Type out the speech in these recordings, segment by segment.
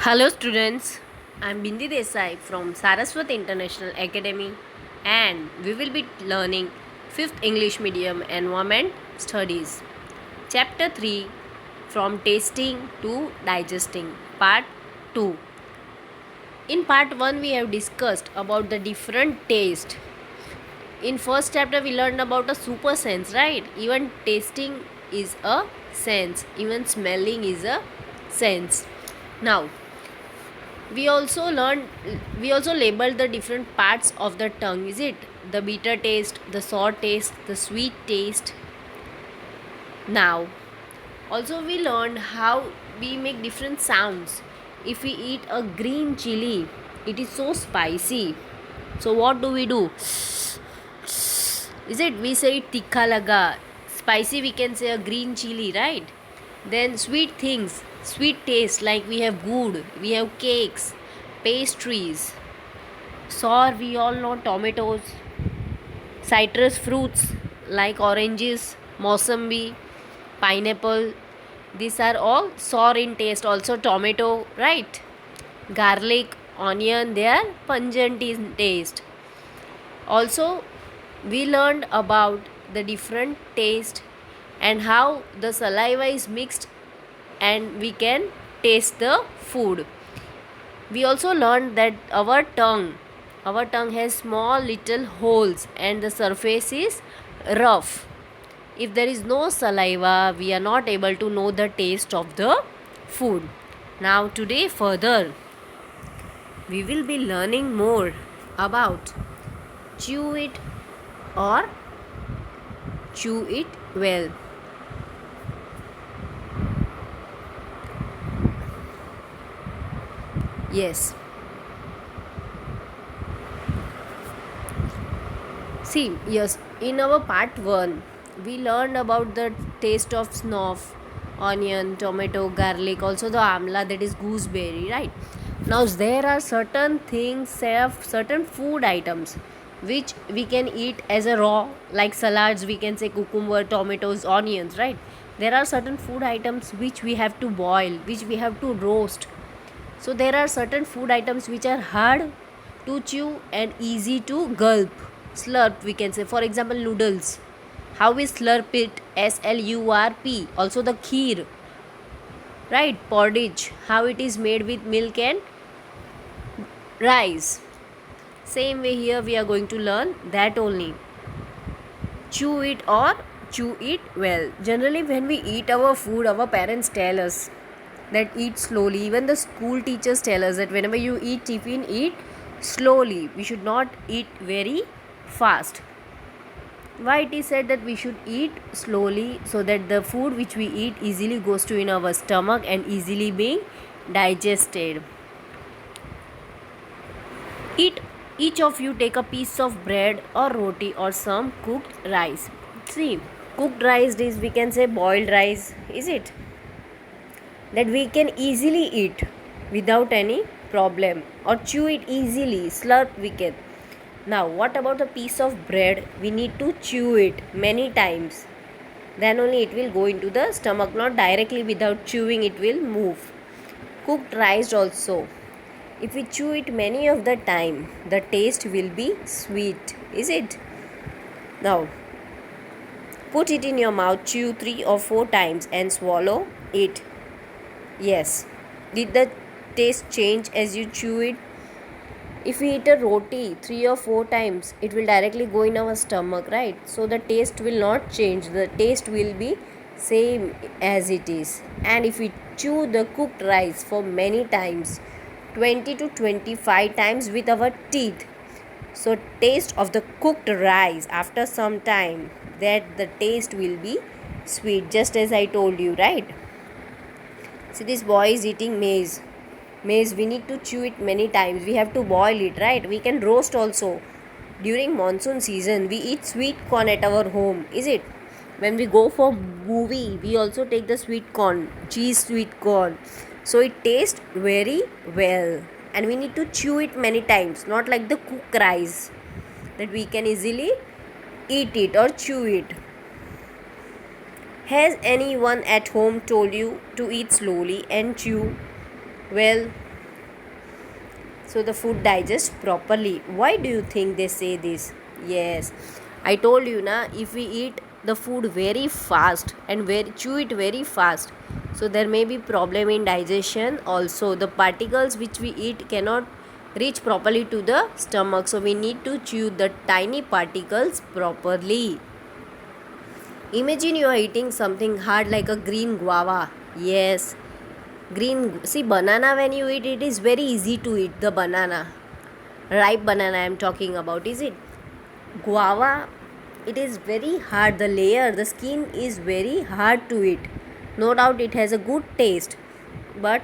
Hello students, I am Bindi Desai from Saraswat International Academy and we will be learning 5th English Medium Environment Studies. Chapter 3 From Tasting to Digesting Part 2. In part 1 we have discussed about the different taste. In first chapter we learned about a super sense, right? Even tasting is a sense, even smelling is a sense. Now we also learned we also labeled the different parts of the tongue. Is it the bitter taste, the sour taste, the sweet taste? Now also we learned how we make different sounds. If we eat a green chili, it is so spicy, so what do? Is it we say tikha laga? Spicy we can say a green chili, right? Then sweet things, sweet taste, like we have good, we have cakes, pastries. Sour we all know tomatoes. Citrus fruits like oranges, mosambi, pineapple, these are all sour in taste. Also tomato, right? Garlic, onion, they are pungent in taste. Also we learned about the different taste and how the saliva is mixed and we can taste the food. We also learned that our tongue has small little holes and the surface is rough. If there is no saliva, we are not able to know the taste of the food. Now today further we will be learning more about chew it or chew it well. Yes. See, yes, in our part 1, we learned about the taste of snuff, onion, tomato, garlic, also the amla, that is gooseberry, right? Now, there are certain things, certain food items which we can eat as a raw, like salads, we can say cucumber, tomatoes, onions, right? There are certain food items which we have to boil, which we have to roast. So there are certain food items which are hard to chew and easy to gulp, slurp we can say. For example, noodles. How we slurp it? SLURP. Also the kheer, right? Porridge. How it is made with milk and rice. Same way here we are going to learn that only. Chew it or chew it well. Generally when we eat our food, our parents tell us that eat slowly. Even the school teachers tell us that whenever you eat tiffin, eat slowly. We should not eat very fast. Why it is said that we should eat slowly? So that the food which we eat easily goes to in our stomach and easily being digested. Eat Each of you take a piece of bread or roti or some cooked rice. See, cooked rice is, we can say, boiled rice, is it? That we can easily eat without any problem, or chew it easily, slurp we can. Now what about a piece of bread? We need to chew it many times, then only it will go into the stomach, not directly. Without chewing it will move. Cooked rice also, if we chew it many of the time, the taste will be sweet, is it? Now put it in your mouth, chew 3 or 4 times and swallow it. Yes. Did the taste change as you chew it? If we eat a roti 3 or 4 times, it will directly go in our stomach, right? So the taste will not change. The taste will be same as it is. And if we chew the cooked rice for many times, 20 to 25 times with our teeth, so taste of the cooked rice after some time, that the taste will be sweet, just as I told you, right? See, this boy is eating maize. Maize, we need to chew it many times. We have to boil it, right? We can roast also. During monsoon season, we eat sweet corn at our home, is it? When we go for movie, we also take the sweet corn, cheese sweet corn. So it tastes very well. And we need to chew it many times, not like the cooked rice, that we can easily eat it or chew it. Has anyone at home told you to eat slowly and chew well? so the food digests properly. Why do you think they say this? Yes, I told you na, if we eat the food very fast and chew it very fast, so there may be problem in digestion. Also the particles which we eat cannot reach properly to the stomach, so we need to chew the tiny particles properly. Imagine you are eating something hard like a green guava. Yes, see, banana, when you eat it is very easy to eat the banana. Ripe banana I am talking about, is it? Guava, it is very hard. The layer, the skin is very hard to eat. No doubt it has a good taste. But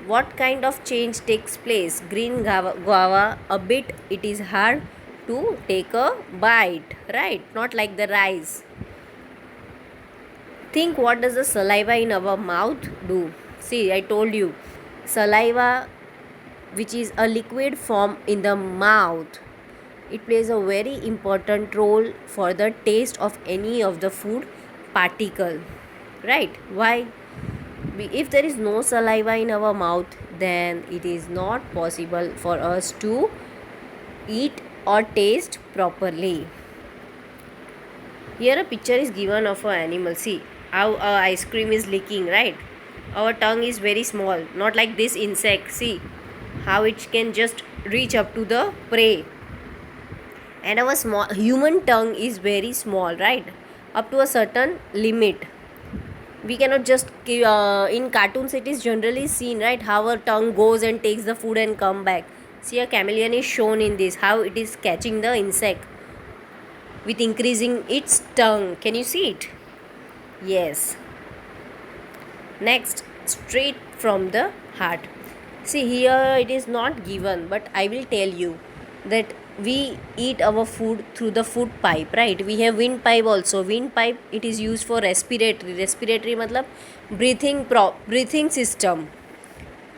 what kind of change takes place? Green guava, a bit it is hard to take a bite, right? Not like the rice. Think, what does the saliva in our mouth do? See, I told you, saliva, which is a liquid form in the mouth, it plays a very important role for the taste of any of the food particle, right? Why? If there is no saliva in our mouth, then it is not possible for us to eat or taste properly. Here a picture is given of an animal. See how ice cream is leaking, right? Our tongue is very small, not like this insect. See how it can just reach up to the prey. And our small human tongue is very small, right? Up to a certain limit. We cannot just in cartoons it is generally seen, right, how our tongue goes and takes the food and come back. See, a chameleon is shown in this, how it is catching the insect with increasing its tongue. Can you see it? Yes. Next, straight from the heart. See, here it is not given, but I will tell you that we eat our food through the food pipe, right? We have windpipe also. Windpipe, it is used for respiratory. Respiratory matlab breathing system,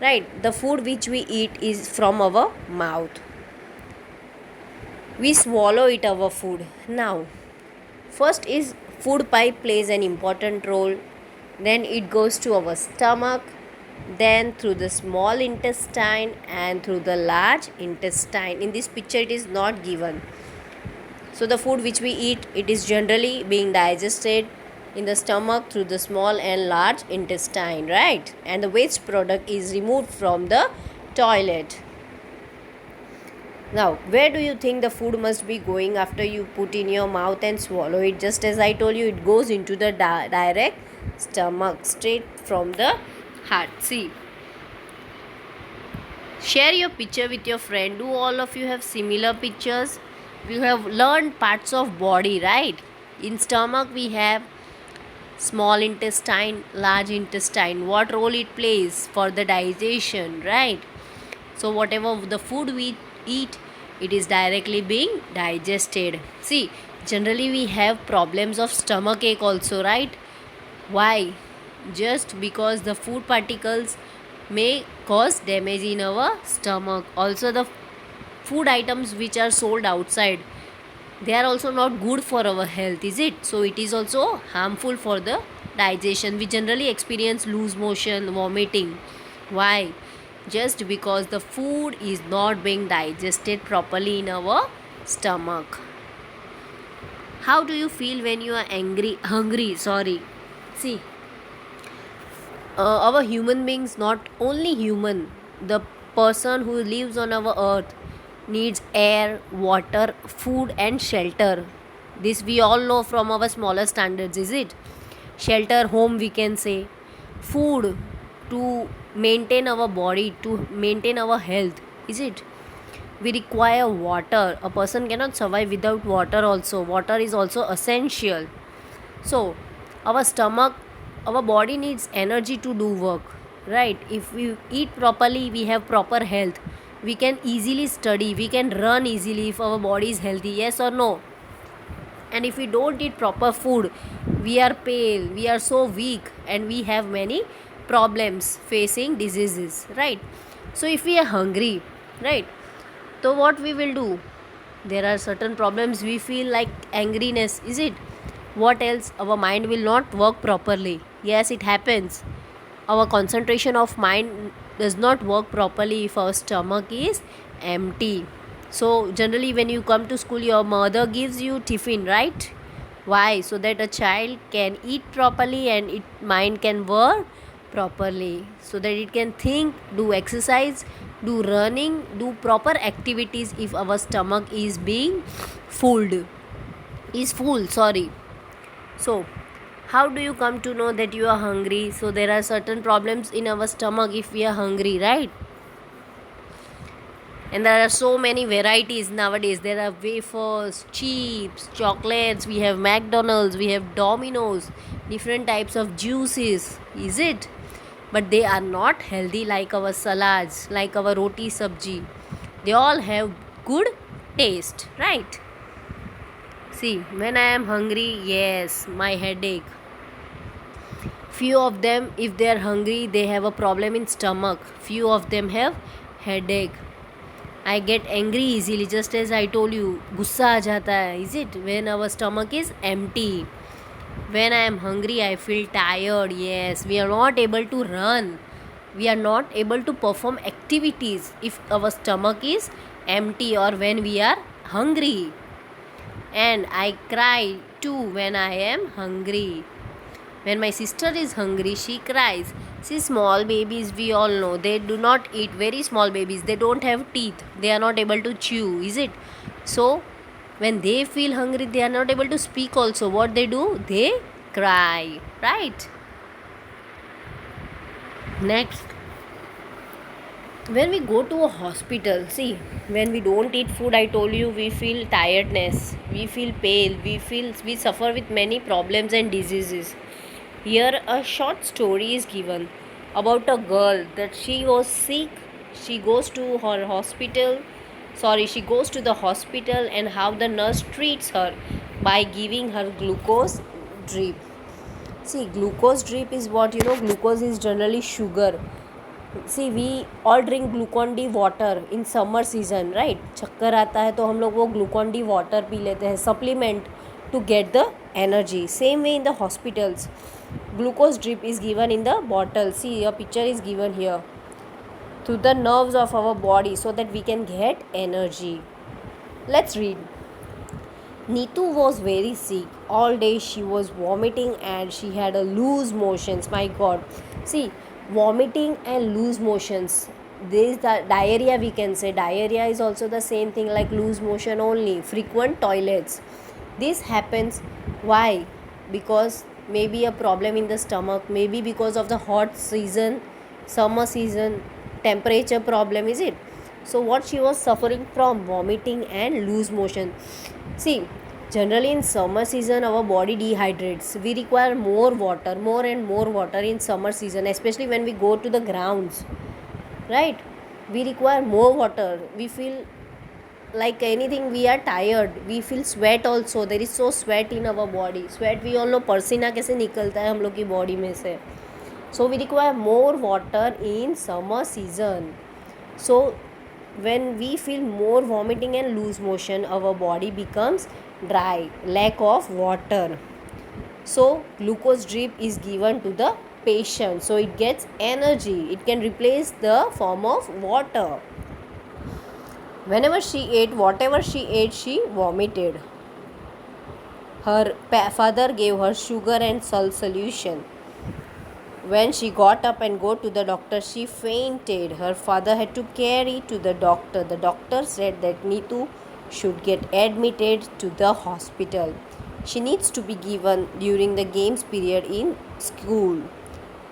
right? The food which we eat is from our mouth. We swallow it, our food. Now, first is food pipe plays an important role. Then it goes to our stomach, then through the small intestine and through the large intestine. In this picture it is not given. So the food which we eat, it is generally being digested in the stomach through the small and large intestine, right? And the waste product is removed from the toilet. Now, where do you think the food must be going after you put in your mouth and swallow it? Just as I told you, it goes into the direct stomach, straight from the heart. See, share your picture with your friend. Do all of you have similar pictures? You have learned parts of body, right? In stomach we have small intestine, large intestine. What role it plays for the digestion, right? So whatever the food we eat, it is directly being digested. See, generally we have problems of stomach ache also, right? Why? Just because the food particles may cause damage in our stomach. Also the food items which are sold outside, they are also not good for our health, is it? So it is also harmful for the digestion. We generally experience loose motion, vomiting. Why? Just because the food is not being digested properly in our stomach. How do you feel when you are hungry? See, our human beings, not only human, the person who lives on our earth needs air, water, food and shelter. This we all know from our smaller standards, is it? Shelter, home we can say. Food, to maintain our body, to maintain our health, is it? We require water. A person cannot survive without water also. Water is also essential. So, our stomach, our body needs energy to do work, right? If we eat properly, we have proper health. We can easily study, we can run easily if our body is healthy, yes or no? And if we don't eat proper food, we are pale, we are so weak, and we have many problems facing diseases, right? So if we are hungry, right, so what we will do? There are certain problems, we feel like angriness, is it? What else? Our mind will not work properly. Yes, it happens. Our concentration of mind does not work properly if our stomach is empty. So generally when you come to school, your mother gives you tiffin, right? Why? So that a child can eat properly and its mind can work properly, so that it can think, do exercise, do running, do proper activities if our stomach is being full, sorry. So how do you come to know that you are hungry? So there are certain problems in our stomach if we are hungry, right? And there are so many varieties nowadays. There are wafers, chips, chocolates, we have McDonald's, we have Domino's, different types of juices, is it? But they are not healthy like our salads, like our roti sabji. They all have good taste, right? See, when I am hungry, yes, my headache. Few of them, if they are hungry, they have a problem in stomach. Few of them have headache. I get angry easily, just as I told you. गुस्सा आ जाता है, is it? When our stomach is empty. When I am hungry, I feel tired. Yes, we are not able to run. We are not able to perform activities if our stomach is empty or when we are hungry. And I cry too when I am hungry. When my sister is hungry, she cries. See, small babies, we all know, they do not eat. Very small babies, they don't have teeth. They are not able to chew, is it? So, when they feel hungry, they are not able to speak also. What they do? They cry, right? Next, when we go to a hospital, see, when we don't eat food, I told you, we feel tiredness, we feel pale, we suffer with many problems and diseases. Here a short story is given about a girl that she was sick. She goes to her hospital. She goes to the hospital and how the nurse treats her by giving her glucose drip. See, glucose drip is what, glucose is generally sugar. See, we all drink Glucon D water in summer season, right? चक्कर आता है तो हम लोग वो Glucon D water P लेते हैं, supplement to get the energy. Same way in the hospitals, glucose drip is given in the bottle. See, a picture is given here, to the nerves of our body so that we can get energy. Let's read. Neetu was very sick. All day she was vomiting and she had a loose motions. My God. See, vomiting and loose motions. This the diarrhea, we can say. Diarrhea is also the same thing like loose motion only. Frequent toilets. This happens. Why? Because maybe a problem in the stomach. Maybe because of the hot season, summer season, temperature problem, is it? So what she was suffering from? Vomiting and loose motion. See, generally in summer season our body dehydrates. We require more water, more and more water in summer season, especially when we go to the grounds, right? We require more water. We feel like anything, we are tired, we feel sweat also. There is so sweat in our body. Sweat, we all know, पसीना कैसे निकलता है हम लोग की body में से. So we require more water in summer season. So when we feel more vomiting and loose motion, our body becomes dry, lack of water. So glucose drip is given to the patient, so it gets energy. It can replace the form of water. Whenever she ate, whatever she ate, she vomited. Her father gave her sugar and salt solution. When she got up and go to the doctor, she fainted. Her father had to carry to the doctor. The doctor said that Neetu should get admitted to the hospital. She needs to be given during the games period in school.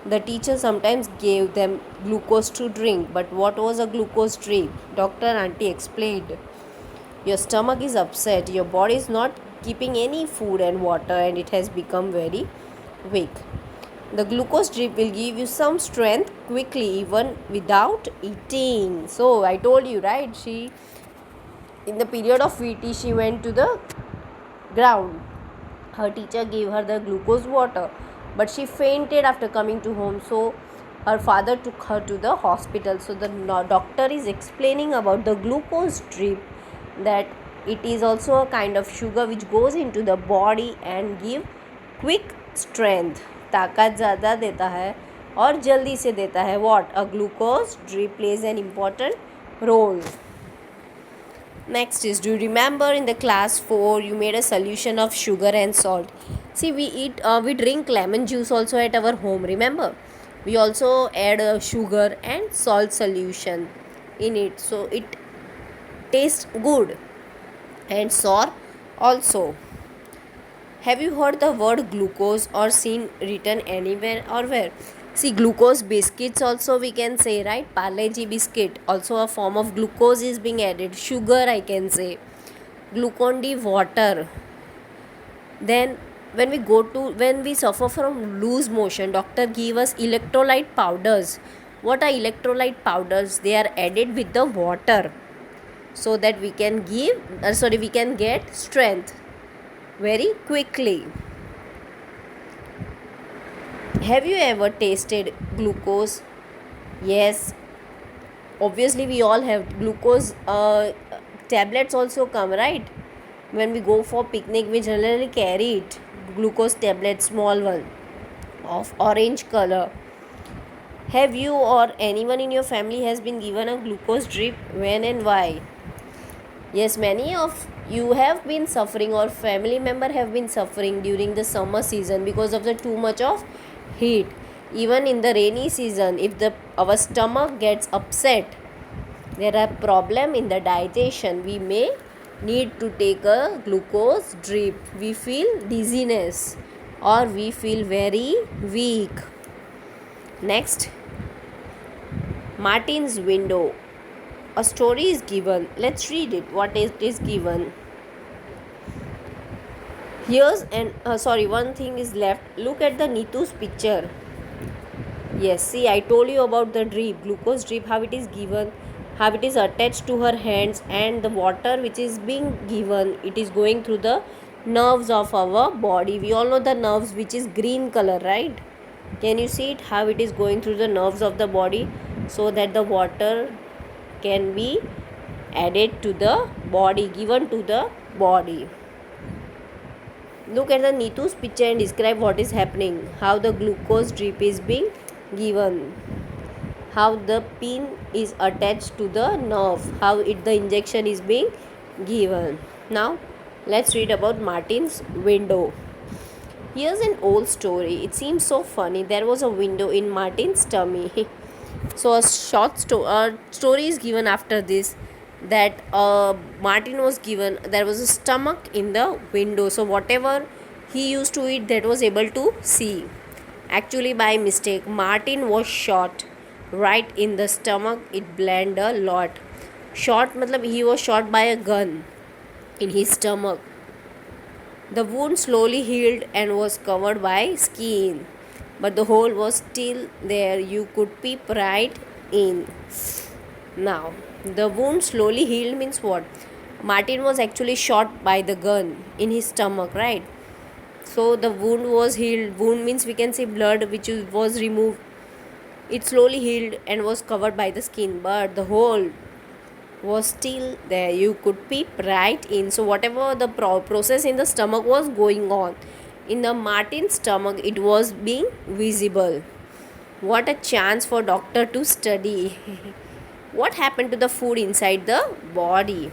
The teacher sometimes gave them glucose to drink. But what was a glucose drink? Doctor auntie explained. Your stomach is upset. Your body is not keeping any food and water and it has become very weak. The glucose drip will give you some strength quickly even without eating. So I told you, right? She, in the period of VT, she went to the ground. Her teacher gave her the glucose water, but she fainted after coming to home. So her father took her to the hospital. So the doctor is explaining about the glucose drip, that it is also a kind of sugar which goes into the body and give quick strength. ताकत ज़्यादा देता है और जल्दी से देता है. What? A glucose drip plays an important role. Next is, do you remember in the class 4 you made a solution of sugar and salt? See, we drink lemon juice also at our home, remember? We also add sugar and salt solution in it, so it tastes good and sour also. Have you heard the word glucose or seen written anywhere or where? See, glucose biscuits also we can say, right? Parle-G biscuit, also a form of glucose is being added. Sugar, I can say. Glucon-D water. Then when we suffer from loose motion, doctor give us electrolyte powders. What are electrolyte powders? They are added with the water so that we can get strength very quickly. Have you ever tasted glucose? Yes, obviously we all have. Glucose tablets also come, right? When we go for picnic, we generally carry it. Glucose tablet, small one, of orange color. Have you or anyone in your family has been given a glucose drip? When and why? Yes, many of you have been suffering or family member have been suffering during the summer season because of the too much of heat. Even in the rainy season, if our stomach gets upset, there are problem in the digestion, we may need to take a glucose drip. We feel dizziness or we feel very weak. Next, Martin's window. A story is given. Let's read it. What is given? Here's one thing is left. Look at the Nitu's picture. Yes, see, I told you about the drip, glucose drip, how it is given, how it is attached to her hands, and the water which is being given, it is going through the nerves of our body. We all know the nerves which is green color, right? Can you see it, how it is going through the nerves of the body so that the water can be added to the body, given to the body. Look at the Nitu's picture and describe what is happening, how the glucose drip is being given, how the pin is attached to the nerve, how the injection is being given. Now let's read about Martin's window. Here's an old story. It seems so funny. There was a window in Martin's tummy. So a short story is given after this, that Martin was given, there was a stomach in the window, so whatever he used to eat, that was able to see. Actually, by mistake, Martin was shot right in the stomach. It bled a lot. Shot matlab he was shot by a gun in his stomach. The wound slowly healed and was covered by skin, but the hole was still there. You could peep right in. Now, the wound slowly healed means what? Martin was actually shot by the gun in his stomach, right? So the wound was healed. Wound means we can say blood which was removed. It slowly healed and was covered by the skin, but the hole was still there. You could peep right in. So whatever the process in the stomach was going on, in the Martin's stomach, it was being visible. What a chance for doctor to study. What happened to the food inside the body?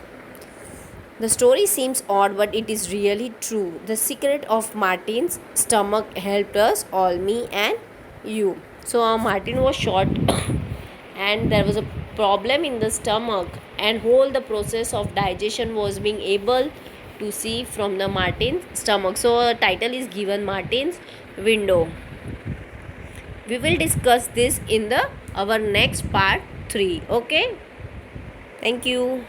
The story seems odd, but it is really true. The secret of Martin's stomach helped us all, me and you. So Martin was shot and there was a problem in the stomach, and whole the process of digestion was being able to see from the Martin's stomach. So title is given Martin's window. We will discuss this in our next part 3. Okay, thank you.